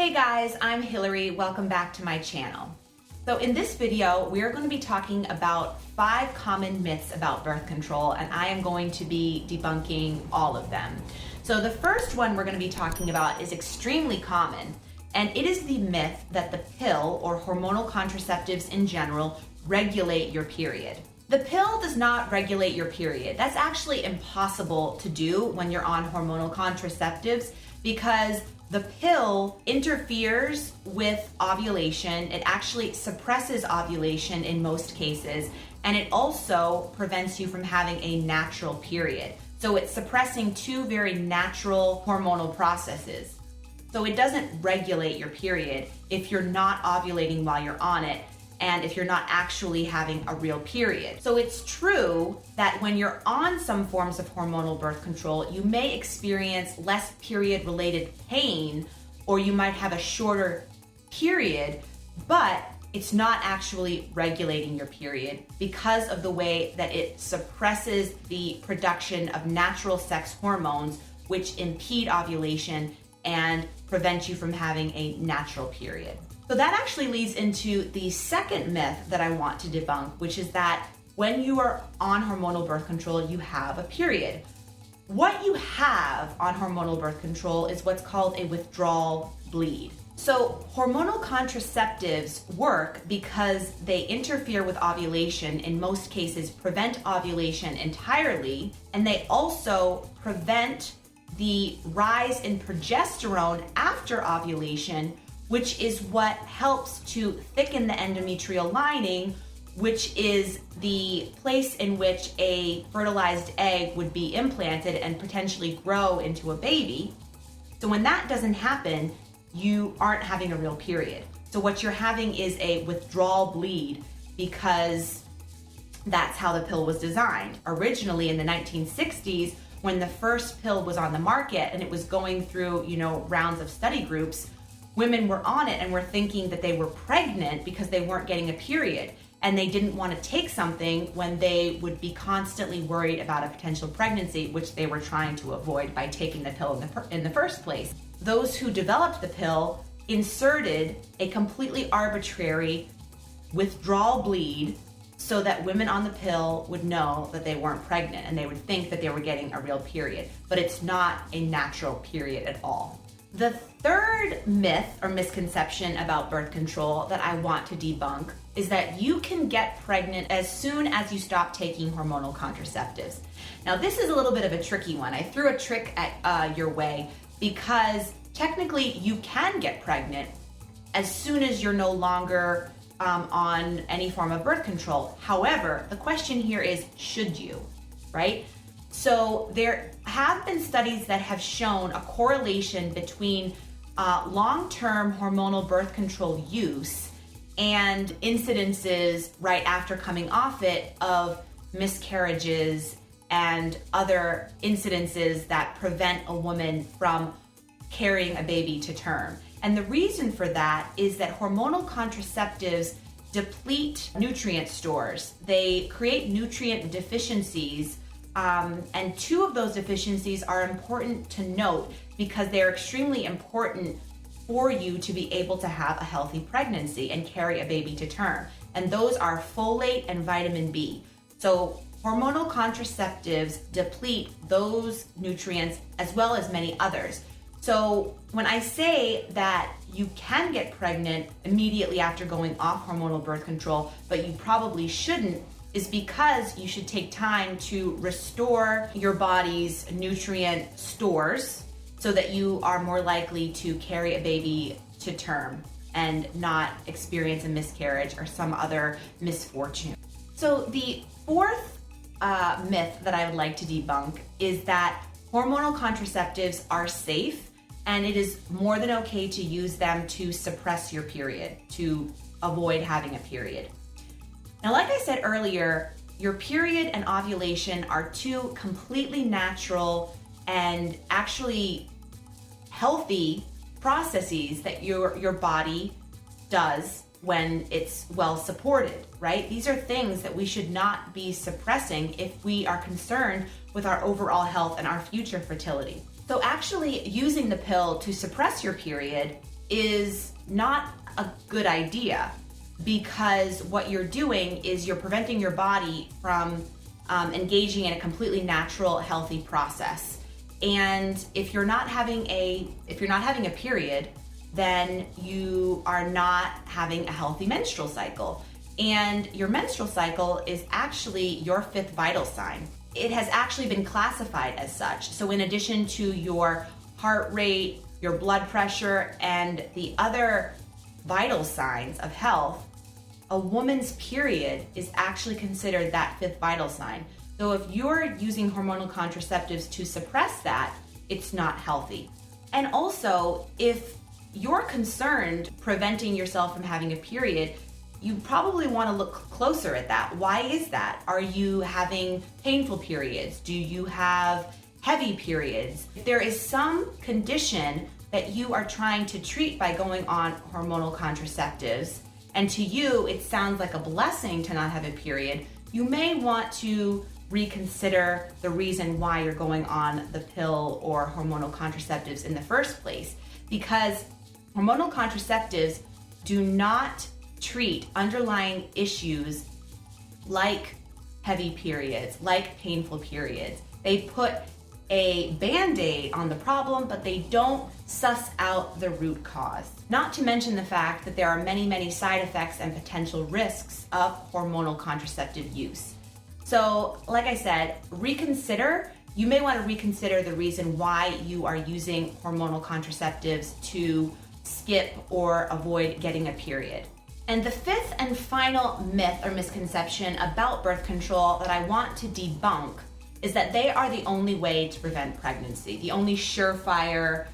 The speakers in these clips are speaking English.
Hey guys, I'm Hillary. Welcome back to my channel. So in this video, we're going to be talking about 5 common myths about birth control, and I am going to be debunking all of them. So the first one we're going to be talking about is extremely common, and it is the myth that the pill or hormonal contraceptives in general regulate your period. The pill does not regulate your period. That's actually impossible to do when you're on hormonal contraceptives because the pill interferes with ovulation. It actually suppresses ovulation in most cases, and it also prevents you from having a natural period. So it's suppressing 2 very natural hormonal processes. So it doesn't regulate your period if you're not ovulating while you're on it, and if you're not actually having a real period. So it's true that when you're on some forms of hormonal birth control, you may experience less period-related pain, or you might have a shorter period, but it's not actually regulating your period because of the way that it suppresses the production of natural sex hormones, which impede ovulation and prevent you from having a natural period. So that actually leads into the second myth that I want to debunk, which is that when you are on hormonal birth control, you have a period. What you have on hormonal birth control is what's called a withdrawal bleed. So hormonal contraceptives work because they interfere with ovulation, in most cases prevent ovulation entirely, and they also prevent the rise in progesterone after ovulation, which is what helps to thicken the endometrial lining, which is the place in which a fertilized egg would be implanted and potentially grow into a baby. So when that doesn't happen, you aren't having a real period. So what you're having is a withdrawal bleed because that's how the pill was designed. Originally in the 1960s, when the first pill was on the market and it was going through, rounds of study groups, women were on it and were thinking that they were pregnant because they weren't getting a period, and they didn't want to take something when they would be constantly worried about a potential pregnancy, which they were trying to avoid by taking the pill in the first place. Those who developed the pill inserted a completely arbitrary withdrawal bleed so that women on the pill would know that they weren't pregnant and they would think that they were getting a real period, but it's not a natural period at all. The third myth or misconception about birth control that I want to debunk is that you can get pregnant as soon as you stop taking hormonal contraceptives. Now, this is a little bit of a tricky one. I threw a trick at your way because technically you can get pregnant as soon as you're no longer on any form of birth control. However, the question here is, should you, right? So there have been studies that have shown a correlation between long-term hormonal birth control use and incidences right after coming off it of miscarriages and other incidences that prevent a woman from carrying a baby to term. And the reason for that is that hormonal contraceptives deplete nutrient stores. They create nutrient deficiencies, and 2 of those deficiencies are important to note because they're extremely important for you to be able to have a healthy pregnancy and carry a baby to term. And those are folate and vitamin B. So hormonal contraceptives deplete those nutrients as well as many others. So when I say that you can get pregnant immediately after going off hormonal birth control, but you probably shouldn't, is because you should take time to restore your body's nutrient stores so that you are more likely to carry a baby to term and not experience a miscarriage or some other misfortune. So the fourth myth that I would like to debunk is that hormonal contraceptives are safe and it is more than okay to use them to suppress your period, to avoid having a period. Now, like I said earlier, your period and ovulation are 2 completely natural and actually healthy processes that your body does when it's well supported, right? These are things that we should not be suppressing if we are concerned with our overall health and our future fertility. So actually using the pill to suppress your period is not a good idea, because what you're doing is you're preventing your body from engaging in a completely natural, healthy process. And if you're not having a period, then you are not having a healthy menstrual cycle. And your menstrual cycle is actually your fifth vital sign. It has actually been classified as such. So in addition to your heart rate, your blood pressure, and the other vital signs of health, a woman's period is actually considered that fifth vital sign. So if you're using hormonal contraceptives to suppress that, it's not healthy. And also, if you're concerned preventing yourself from having a period, you probably want to look closer at that. Why is that? Are you having painful periods? Do you have heavy periods? If there is some condition that you are trying to treat by going on hormonal contraceptives, and to you it sounds like a blessing to not have a period, you may want to reconsider the reason why you're going on the pill or hormonal contraceptives in the first place. Because hormonal contraceptives do not treat underlying issues like heavy periods, like painful periods. They put a Band-Aid on the problem, but they don't suss out the root cause. Not to mention the fact that there are many, many side effects and potential risks of hormonal contraceptive use. So, like I said, you may want to reconsider the reason why you are using hormonal contraceptives to skip or avoid getting a period. And the fifth and final myth or misconception about birth control that I want to debunk is that they are the only way to prevent pregnancy, the only surefire,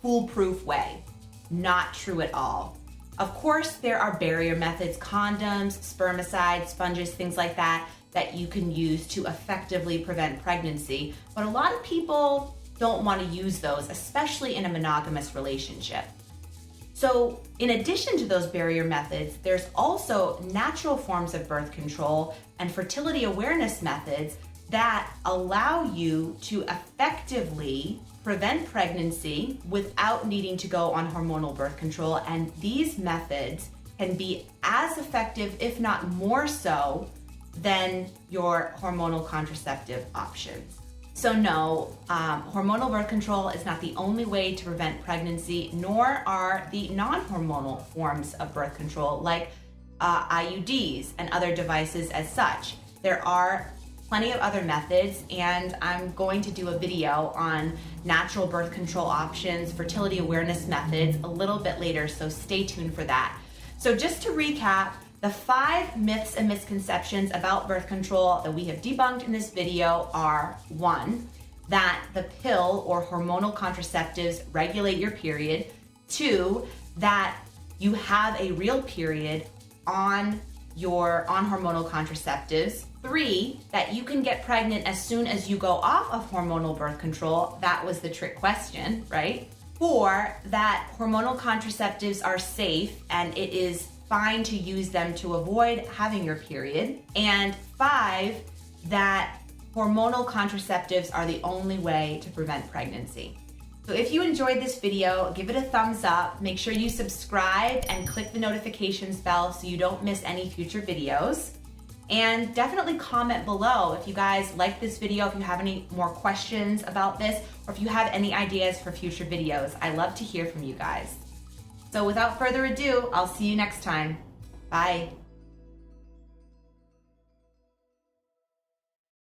foolproof way. Not true at all. Of course, there are barrier methods, condoms, spermicides, sponges, things like that you can use to effectively prevent pregnancy. But a lot of people don't want to use those, especially in a monogamous relationship. So in addition to those barrier methods, there's also natural forms of birth control and fertility awareness methods that allow you to effectively prevent pregnancy without needing to go on hormonal birth control. And these methods can be as effective, if not more so, than your hormonal contraceptive options. So no, hormonal birth control is not the only way to prevent pregnancy, nor are the non-hormonal forms of birth control like IUDs and other devices as such. There are plenty of other methods, and I'm going to do a video on natural birth control options, fertility awareness methods a little bit later, so stay tuned for that. So just to recap, the 5 myths and misconceptions about birth control that we have debunked in this video are: 1, that the pill or hormonal contraceptives regulate your period; 2, that you have a real period on hormonal contraceptives; 3, that you can get pregnant as soon as you go off of hormonal birth control. That was the trick question, right? 4, that hormonal contraceptives are safe and it is fine to use them to avoid having your period; and 5, that hormonal contraceptives are the only way to prevent pregnancy. So if you enjoyed this video, give it a thumbs up, make sure you subscribe and click the notifications bell so you don't miss any future videos. And definitely comment below if you guys like this video, if you have any more questions about this, or if you have any ideas for future videos. I love to hear from you guys. So without further ado, I'll see you next time. Bye.